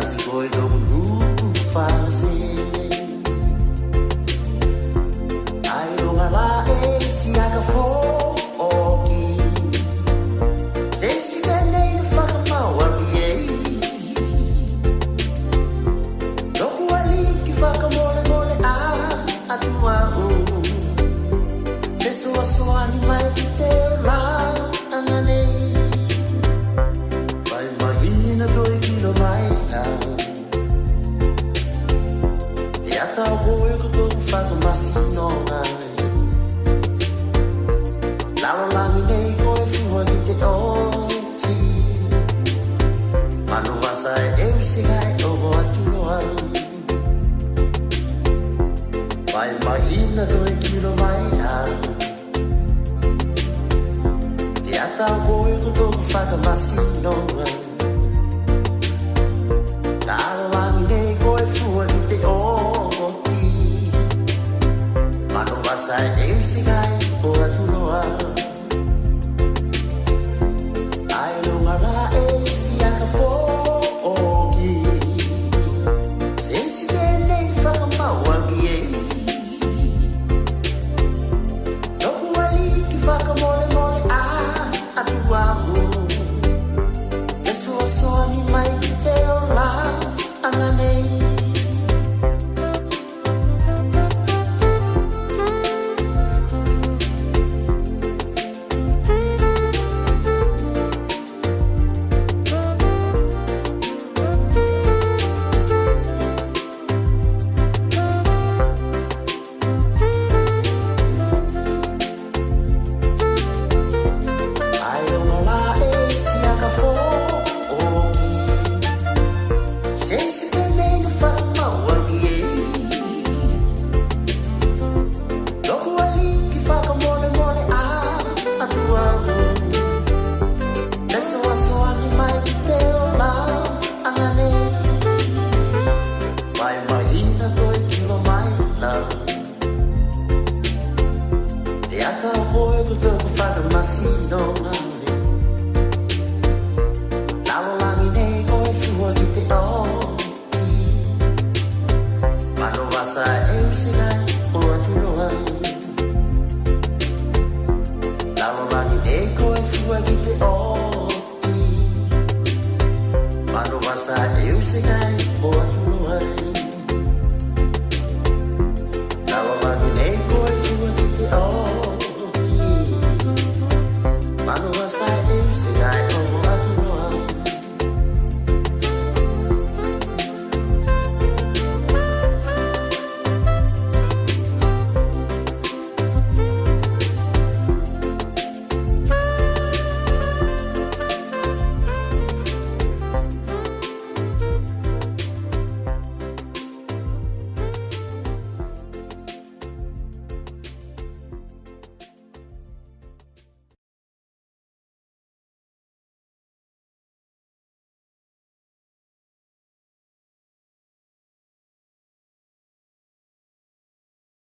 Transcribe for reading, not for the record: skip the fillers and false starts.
Sigoi do luto fase ai lo ngala e si aga fo oki se si bene in faka mawagi e doku ali ki faka mole mole atua se so so animai ki te la angane vai mahina to ikilo mai Koe ko tō whakamasino ngai Lawa langi nei koe whiua ki te oti Manu wasa e eu singai oho aturoa Vai mahina tō e kilo mai nā Te atau koe ko tō whakamasino ngai Lawa langi nei koe whiua ki te oti Sai eu sigai o aturoa Ai lo ngala e si aka fo oki Se si bene whakamauangi e Toku ali ki whakamole mole atua Te soa soa ni mai ki te ola anganei Masino ngai Lawa langi nei koe whiua ki te oti Mano wasa eu singai o aturoa Lawa langi nei koe whiua ki te oti Mano wasa eu singai o aturoa